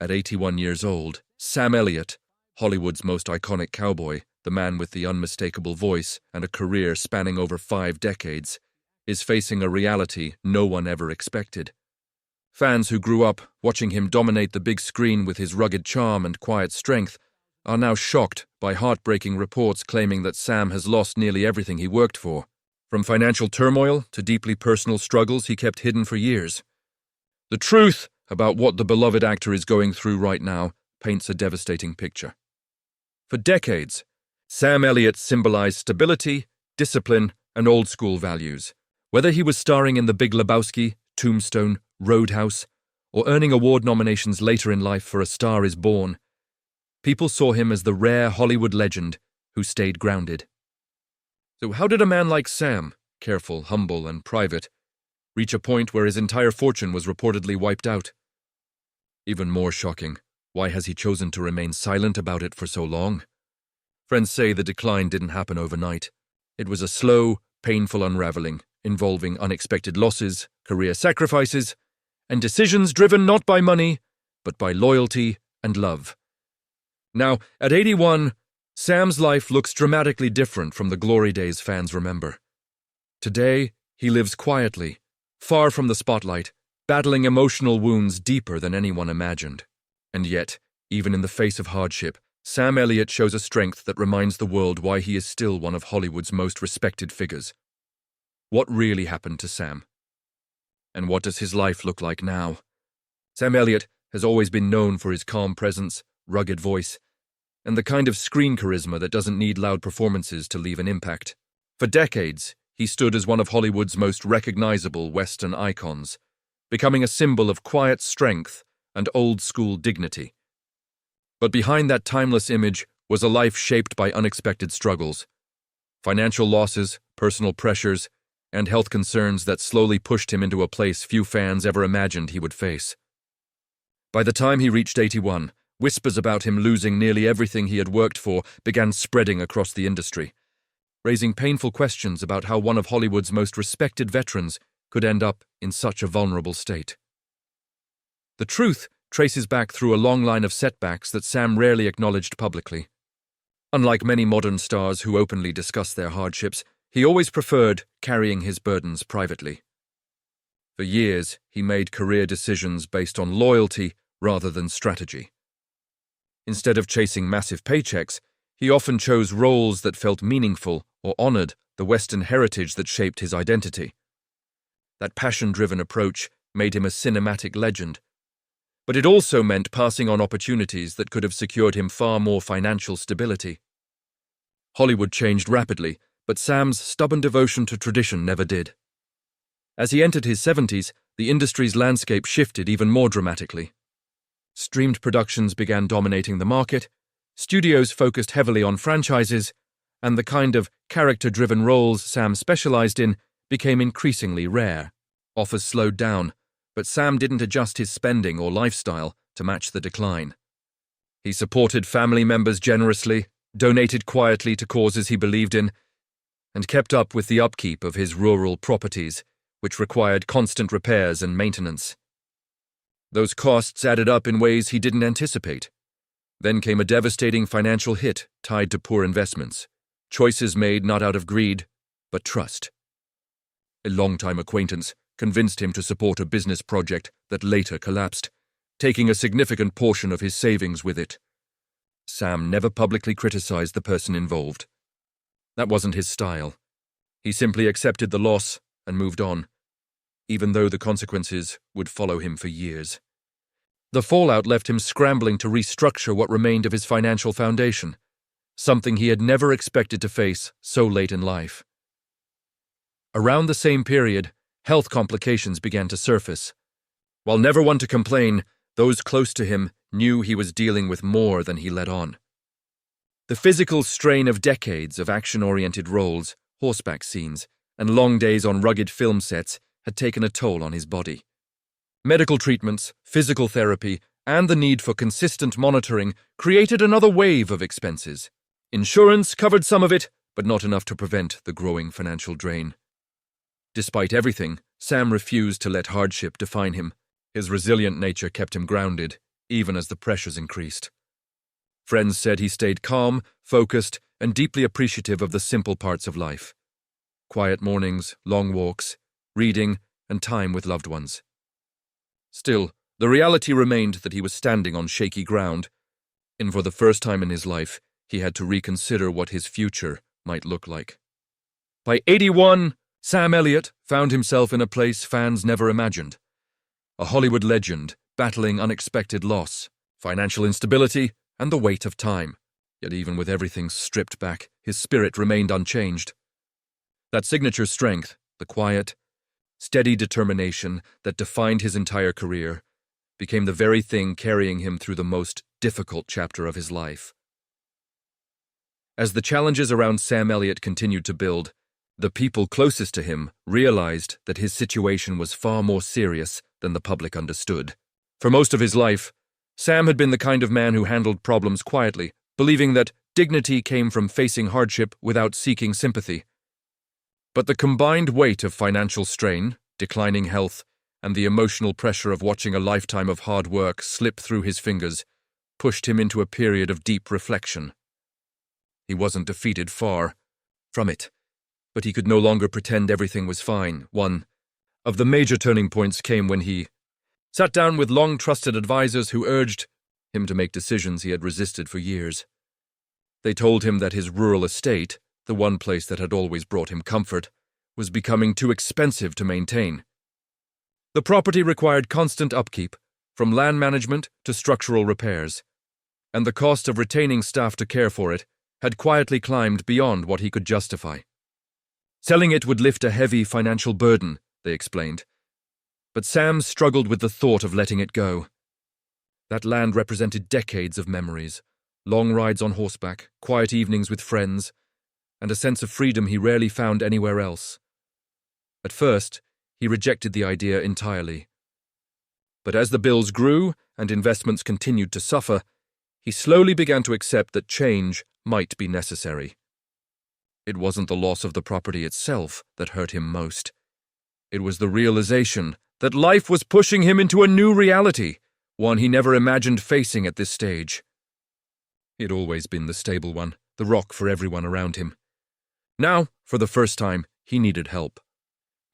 At 81 years old, Sam Elliot, Hollywood's most iconic cowboy, the man with the unmistakable voice and a career spanning over 5 decades, is facing a reality no one ever expected. Fans who grew up watching him dominate the big screen with his rugged charm and quiet strength are now shocked by heartbreaking reports claiming that Sam has lost nearly everything he worked for, from financial turmoil to deeply personal struggles he kept hidden for years. The truth about what the beloved actor is going through right now paints a devastating picture. For decades, Sam Elliot symbolized stability, discipline, and old-school values. Whether he was starring in The Big Lebowski, Tombstone, Roadhouse, or earning award nominations later in life for A Star is Born, people saw him as the rare Hollywood legend who stayed grounded. So how did a man like Sam, careful, humble, and private, reach a point where his entire fortune was reportedly wiped out? Even more shocking, why has he chosen to remain silent about it for so long? Friends say the decline didn't happen overnight. It was a slow, painful unraveling, involving unexpected losses, career sacrifices, and decisions driven not by money, but by loyalty and love. Now, at 81, Sam's life looks dramatically different from the glory days fans remember. Today, he lives quietly, far from the spotlight, battling emotional wounds deeper than anyone imagined. And yet, even in the face of hardship, Sam Elliot shows a strength that reminds the world why he is still one of Hollywood's most respected figures. What really happened to Sam? And what does his life look like now? Sam Elliot has always been known for his calm presence, rugged voice, and the kind of screen charisma that doesn't need loud performances to leave an impact. For decades, he stood as one of Hollywood's most recognizable Western icons, becoming a symbol of quiet strength and old-school dignity. But behind that timeless image was a life shaped by unexpected struggles, financial losses, personal pressures, and health concerns that slowly pushed him into a place few fans ever imagined he would face. By the time he reached 81, whispers about him losing nearly everything he had worked for began spreading across the industry, raising painful questions about how one of Hollywood's most respected veterans could end up in such a vulnerable state. The truth traces back through a long line of setbacks that Sam rarely acknowledged publicly. Unlike many modern stars who openly discuss their hardships, he always preferred carrying his burdens privately. For years, he made career decisions based on loyalty rather than strategy. Instead of chasing massive paychecks, he often chose roles that felt meaningful or honored the Western heritage that shaped his identity. That passion-driven approach made him a cinematic legend, but it also meant passing on opportunities that could have secured him far more financial stability. Hollywood changed rapidly, but Sam's stubborn devotion to tradition never did. As he entered his 70s, the industry's landscape shifted even more dramatically. Streamed productions began dominating the market, studios focused heavily on franchises, and the kind of character-driven roles Sam specialized in became increasingly rare. Offers slowed down, but Sam didn't adjust his spending or lifestyle to match the decline. He supported family members generously, donated quietly to causes he believed in, and kept up with the upkeep of his rural properties, which required constant repairs and maintenance. Those costs added up in ways he didn't anticipate. Then came a devastating financial hit tied to poor investments, choices made not out of greed, but trust. A longtime acquaintance convinced him to support a business project that later collapsed, taking a significant portion of his savings with it. Sam never publicly criticized the person involved. That wasn't his style. He simply accepted the loss and moved on, even though the consequences would follow him for years. The fallout left him scrambling to restructure what remained of his financial foundation, something he had never expected to face so late in life. Around the same period, health complications began to surface. While never one to complain, those close to him knew he was dealing with more than he let on. The physical strain of decades of action-oriented roles, horseback scenes, and long days on rugged film sets had taken a toll on his body. Medical treatments, physical therapy, and the need for consistent monitoring created another wave of expenses. Insurance covered some of it, but not enough to prevent the growing financial drain. Despite everything, Sam refused to let hardship define him. His resilient nature kept him grounded, even as the pressures increased. Friends said he stayed calm, focused, and deeply appreciative of the simple parts of life. Quiet mornings, long walks, reading, and time with loved ones. Still, the reality remained that he was standing on shaky ground, and for the first time in his life, he had to reconsider what his future might look like. By 81, Sam Elliot found himself in a place fans never imagined. A Hollywood legend, battling unexpected loss, financial instability, and the weight of time. Yet even with everything stripped back, his spirit remained unchanged. That signature strength, the quiet, steady determination that defined his entire career, became the very thing carrying him through the most difficult chapter of his life. As the challenges around Sam Elliot continued to build, the people closest to him realized that his situation was far more serious than the public understood. For most of his life, Sam had been the kind of man who handled problems quietly, believing that dignity came from facing hardship without seeking sympathy. But the combined weight of financial strain, declining health, and the emotional pressure of watching a lifetime of hard work slip through his fingers pushed him into a period of deep reflection. He wasn't defeated, far from it, but he could no longer pretend everything was fine. One of the major turning points came when he sat down with long-trusted advisors who urged him to make decisions he had resisted for years. They told him that his rural estate, the one place that had always brought him comfort, was becoming too expensive to maintain. The property required constant upkeep, from land management to structural repairs, and the cost of retaining staff to care for it had quietly climbed beyond what he could justify. Selling it would lift a heavy financial burden, they explained. But Sam struggled with the thought of letting it go. That land represented decades of memories, long rides on horseback, quiet evenings with friends, and a sense of freedom he rarely found anywhere else. At first, he rejected the idea entirely. But as the bills grew and investments continued to suffer, he slowly began to accept that change might be necessary. It wasn't the loss of the property itself that hurt him most. It was the realization that life was pushing him into a new reality, one he never imagined facing at this stage. He had always been the stable one, the rock for everyone around him. Now, for the first time, he needed help.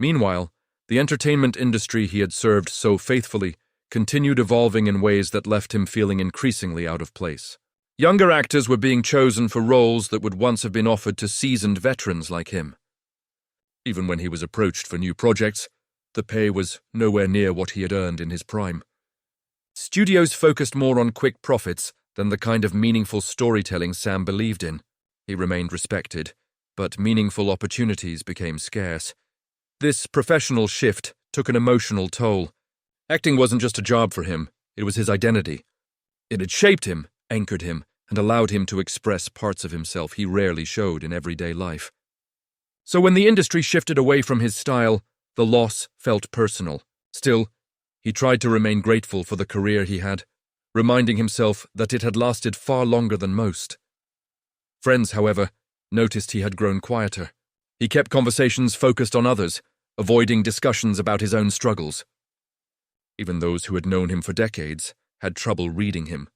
Meanwhile, the entertainment industry he had served so faithfully continued evolving in ways that left him feeling increasingly out of place. Younger actors were being chosen for roles that would once have been offered to seasoned veterans like him. Even when he was approached for new projects, the pay was nowhere near what he had earned in his prime. Studios focused more on quick profits than the kind of meaningful storytelling Sam believed in. He remained respected, but meaningful opportunities became scarce. This professional shift took an emotional toll. Acting wasn't just a job for him, it was his identity. It had shaped him, anchored him, and allowed him to express parts of himself he rarely showed in everyday life. So when the industry shifted away from his style, the loss felt personal. Still, he tried to remain grateful for the career he had, reminding himself that it had lasted far longer than most. Friends, however, noticed he had grown quieter. He kept conversations focused on others, avoiding discussions about his own struggles. Even those who had known him for decades had trouble reading him.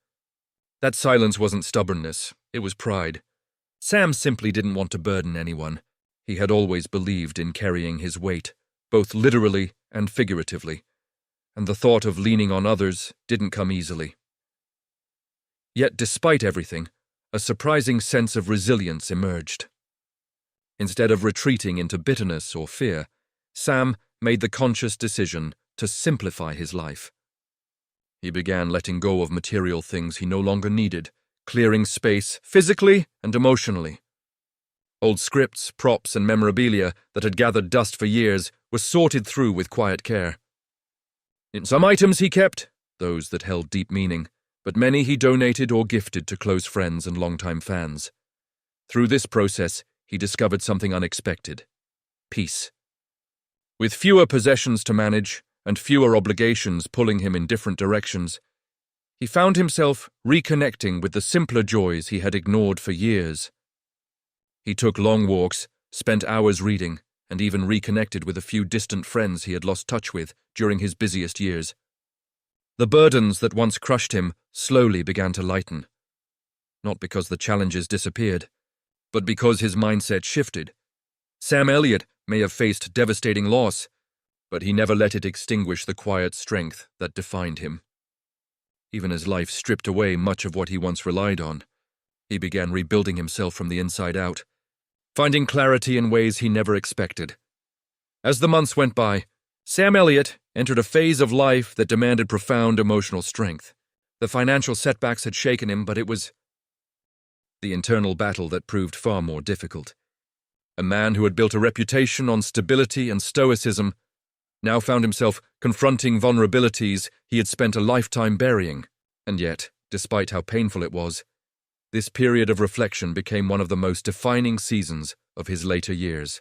That silence wasn't stubbornness, it was pride. Sam simply didn't want to burden anyone. He had always believed in carrying his weight, both literally and figuratively, and the thought of leaning on others didn't come easily. Yet despite everything, a surprising sense of resilience emerged. Instead of retreating into bitterness or fear, Sam made the conscious decision to simplify his life. He began letting go of material things he no longer needed, clearing space physically and emotionally. Old scripts, props, and memorabilia that had gathered dust for years were sorted through with quiet care. In some items he kept, those that held deep meaning, but many he donated or gifted to close friends and longtime fans. Through this process, he discovered something unexpected: peace. With fewer possessions to manage and fewer obligations pulling him in different directions, he found himself reconnecting with the simpler joys he had ignored for years. He took long walks, spent hours reading, and even reconnected with a few distant friends he had lost touch with during his busiest years. The burdens that once crushed him slowly began to lighten. Not because the challenges disappeared, but because his mindset shifted. Sam Elliot may have faced devastating loss, but he never let it extinguish the quiet strength that defined him. Even as life stripped away much of what he once relied on, he began rebuilding himself from the inside out, finding clarity in ways he never expected. As the months went by, Sam Elliot entered a phase of life that demanded profound emotional strength. The financial setbacks had shaken him, but it was the internal battle that proved far more difficult. A man who had built a reputation on stability and stoicism now found himself confronting vulnerabilities he had spent a lifetime burying. And yet, despite how painful it was, this period of reflection became one of the most defining seasons of his later years.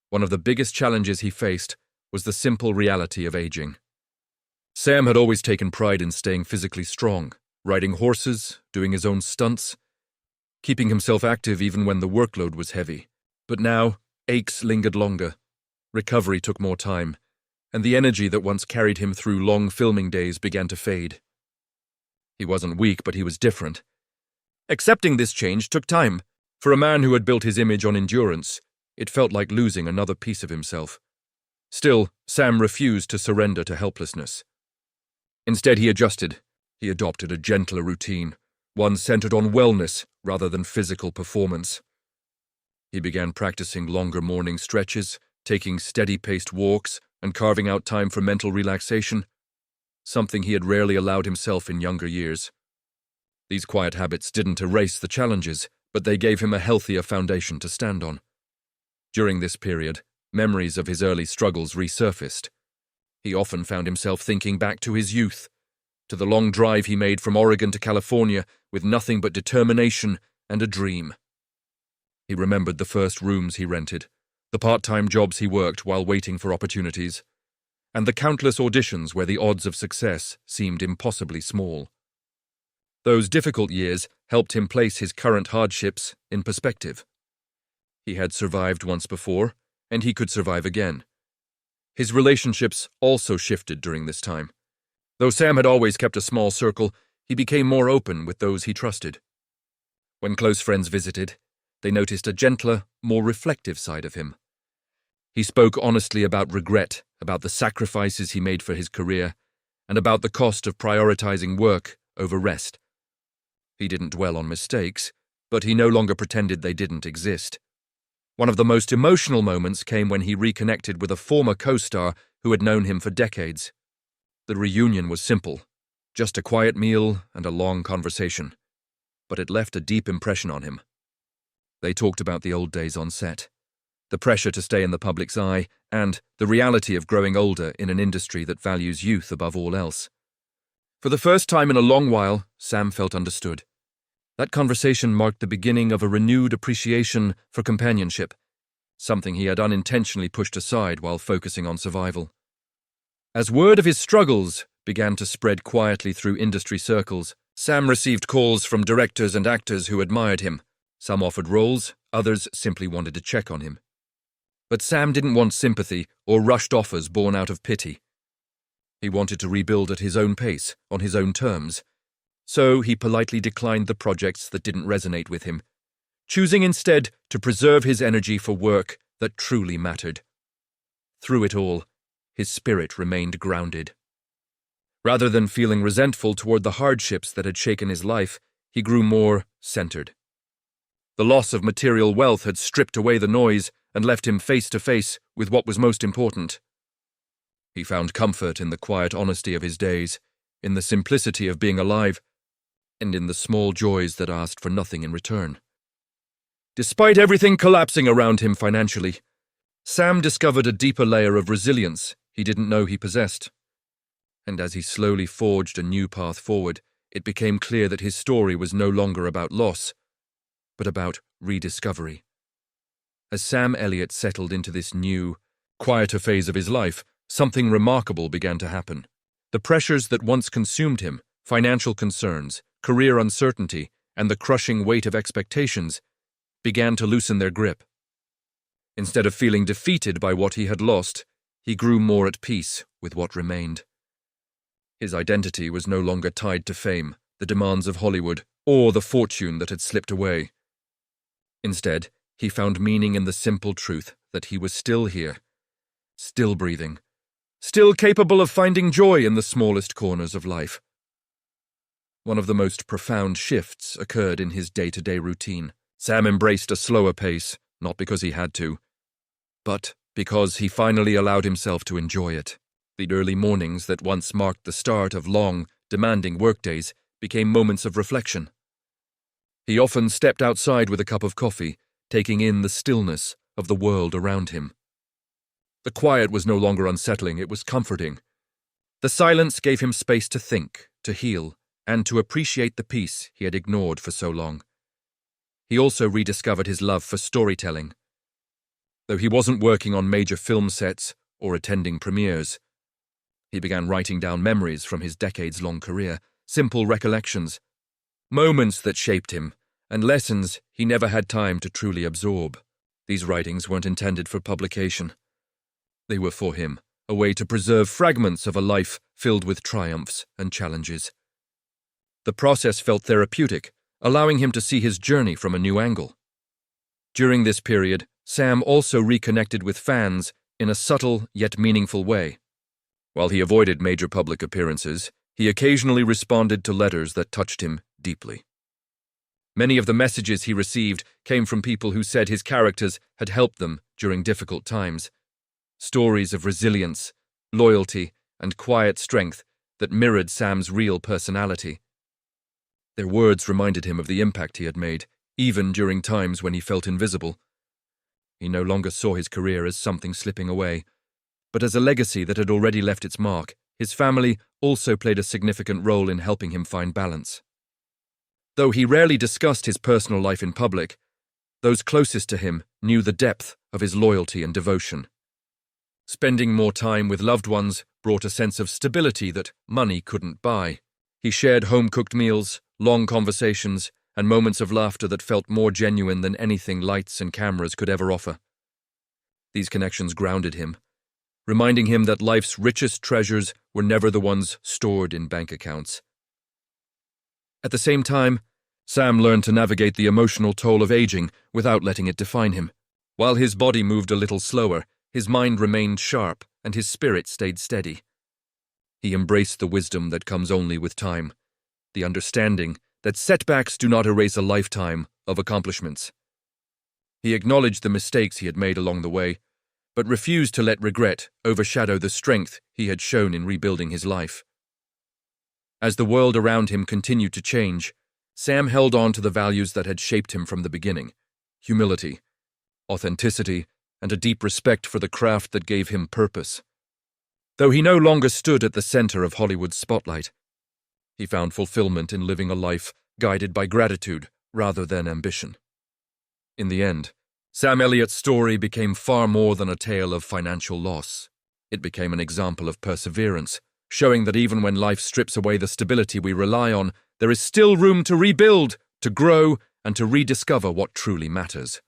One of the biggest challenges he faced was the simple reality of aging. Sam had always taken pride in staying physically strong, riding horses, doing his own stunts, keeping himself active even when the workload was heavy. But now, aches lingered longer, recovery took more time, and the energy that once carried him through long filming days began to fade. He wasn't weak, but he was different. Accepting this change took time. For a man who had built his image on endurance, it felt like losing another piece of himself. Still, Sam refused to surrender to helplessness. Instead, he adjusted. He adopted a gentler routine, one centered on wellness rather than physical performance. He began practicing longer morning stretches, taking steady-paced walks, and carving out time for mental relaxation, something he had rarely allowed himself in younger years. These quiet habits didn't erase the challenges, but they gave him a healthier foundation to stand on. During this period, memories of his early struggles resurfaced. He often found himself thinking back to his youth, to the long drive he made from Oregon to California with nothing but determination and a dream. He remembered the first rooms he rented, the part-time jobs he worked while waiting for opportunities, and the countless auditions where the odds of success seemed impossibly small. Those difficult years helped him place his current hardships in perspective. He had survived once before, and he could survive again. His relationships also shifted during this time. Though Sam had always kept a small circle, he became more open with those he trusted. When close friends visited, they noticed a gentler, more reflective side of him. He spoke honestly about regret, about the sacrifices he made for his career, and about the cost of prioritizing work over rest. He didn't dwell on mistakes, but he no longer pretended they didn't exist. One of the most emotional moments came when he reconnected with a former co-star who had known him for decades. The reunion was simple, just a quiet meal and a long conversation, but it left a deep impression on him. They talked about the old days on set, the pressure to stay in the public's eye, and the reality of growing older in an industry that values youth above all else. For the first time in a long while, Sam felt understood. That conversation marked the beginning of a renewed appreciation for companionship, something he had unintentionally pushed aside while focusing on survival. As word of his struggles began to spread quietly through industry circles, Sam received calls from directors and actors who admired him. Some offered roles, others simply wanted to check on him. But Sam didn't want sympathy or rushed offers born out of pity. He wanted to rebuild at his own pace, on his own terms. So he politely declined the projects that didn't resonate with him, choosing instead to preserve his energy for work that truly mattered. Through it all, his spirit remained grounded. Rather than feeling resentful toward the hardships that had shaken his life, he grew more centered. The loss of material wealth had stripped away the noise and left him face to face with what was most important. He found comfort in the quiet honesty of his days, in the simplicity of being alive, and in the small joys that asked for nothing in return. Despite everything collapsing around him financially, Sam discovered a deeper layer of resilience he didn't know he possessed. And as he slowly forged a new path forward, it became clear that his story was no longer about loss, but about rediscovery. As Sam Elliot settled into this new, quieter phase of his life, something remarkable began to happen. The pressures that once consumed him, financial concerns, career uncertainty, and the crushing weight of expectations, began to loosen their grip. Instead of feeling defeated by what he had lost, he grew more at peace with what remained. His identity was no longer tied to fame, the demands of Hollywood, or the fortune that had slipped away. Instead, he found meaning in the simple truth that he was still here, still breathing, still capable of finding joy in the smallest corners of life. One of the most profound shifts occurred in his day-to-day routine. Sam embraced a slower pace, not because he had to, but because he finally allowed himself to enjoy it. The early mornings that once marked the start of long, demanding workdays became moments of reflection. He often stepped outside with a cup of coffee, taking in the stillness of the world around him. The quiet was no longer unsettling, it was comforting. The silence gave him space to think, to heal, and to appreciate the peace he had ignored for so long. He also rediscovered his love for storytelling. Though he wasn't working on major film sets or attending premieres, he began writing down memories from his decades-long career, simple recollections, moments that shaped him, and lessons he never had time to truly absorb. These writings weren't intended for publication. They were for him, a way to preserve fragments of a life filled with triumphs and challenges. The process felt therapeutic, allowing him to see his journey from a new angle. During this period, Sam also reconnected with fans in a subtle yet meaningful way. While he avoided major public appearances, he occasionally responded to letters that touched him deeply. Many of the messages he received came from people who said his characters had helped them during difficult times. Stories of resilience, loyalty, and quiet strength that mirrored Sam's real personality. Their words reminded him of the impact he had made, even during times when he felt invisible. He no longer saw his career as something slipping away, but as a legacy that had already left its mark. His family also played a significant role in helping him find balance. Though he rarely discussed his personal life in public, those closest to him knew the depth of his loyalty and devotion. Spending more time with loved ones brought a sense of stability that money couldn't buy. He shared home-cooked meals, long conversations, and moments of laughter that felt more genuine than anything lights and cameras could ever offer. These connections grounded him, reminding him that life's richest treasures were never the ones stored in bank accounts. At the same time, Sam learned to navigate the emotional toll of aging without letting it define him. While his body moved a little slower, his mind remained sharp and his spirit stayed steady. He embraced the wisdom that comes only with time, the understanding that setbacks do not erase a lifetime of accomplishments. He acknowledged the mistakes he had made along the way, but refused to let regret overshadow the strength he had shown in rebuilding his life. As the world around him continued to change, Sam held on to the values that had shaped him from the beginning: humility, authenticity, and a deep respect for the craft that gave him purpose. Though he no longer stood at the center of Hollywood's spotlight, he found fulfillment in living a life guided by gratitude rather than ambition. In the end, Sam Elliott's story became far more than a tale of financial loss. It became an example of perseverance, showing that even when life strips away the stability we rely on, there is still room to rebuild, to grow, and to rediscover what truly matters.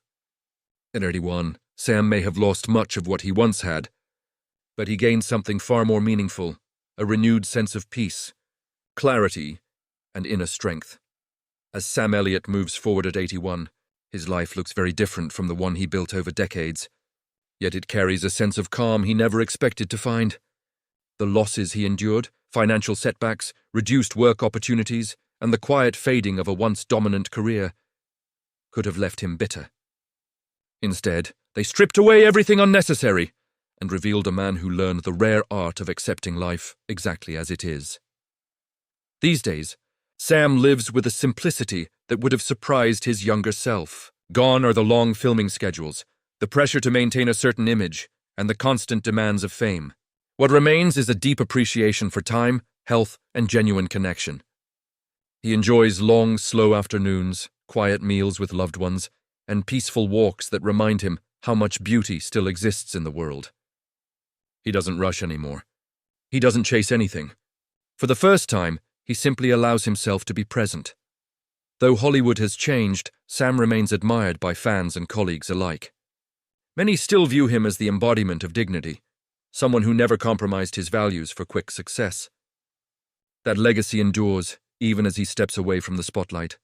At 81, Sam may have lost much of what he once had, but he gained something far more meaningful: a renewed sense of peace, clarity, and inner strength. As Sam Elliott moves forward at 81, his life looks very different from the one he built over decades, yet it carries a sense of calm he never expected to find. The losses he endured, financial setbacks, reduced work opportunities, and the quiet fading of a once dominant career could have left him bitter. Instead, they stripped away everything unnecessary and revealed a man who learned the rare art of accepting life exactly as it is. These days, Sam lives with a simplicity that would have surprised his younger self. Gone are the long filming schedules, the pressure to maintain a certain image, and the constant demands of fame. What remains is a deep appreciation for time, health, and genuine connection. He enjoys long, slow afternoons, quiet meals with loved ones, and peaceful walks that remind him how much beauty still exists in the world. He doesn't rush anymore. He doesn't chase anything. For the first time, he simply allows himself to be present. Though Hollywood has changed, Sam remains admired by fans and colleagues alike. Many still view him as the embodiment of dignity, someone who never compromised his values for quick success. That legacy endures, even as he steps away from the spotlight.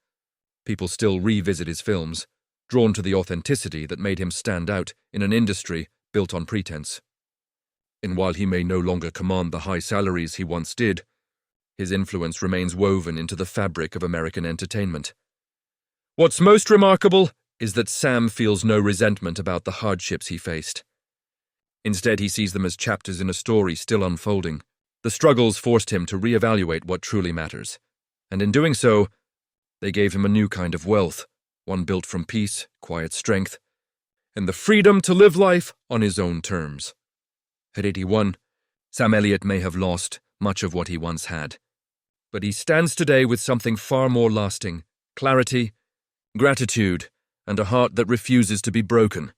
People still revisit his films, drawn to the authenticity that made him stand out in an industry built on pretense. And while he may no longer command the high salaries he once did, his influence remains woven into the fabric of American entertainment. What's most remarkable is that Sam feels no resentment about the hardships he faced. Instead, he sees them as chapters in a story still unfolding. The struggles forced him to reevaluate what truly matters, and in doing so, they gave him a new kind of wealth, one built from peace, quiet strength, and the freedom to live life on his own terms. At 81, Sam Elliot may have lost much of what he once had, but he stands today with something far more lasting: clarity, gratitude, and a heart that refuses to be broken.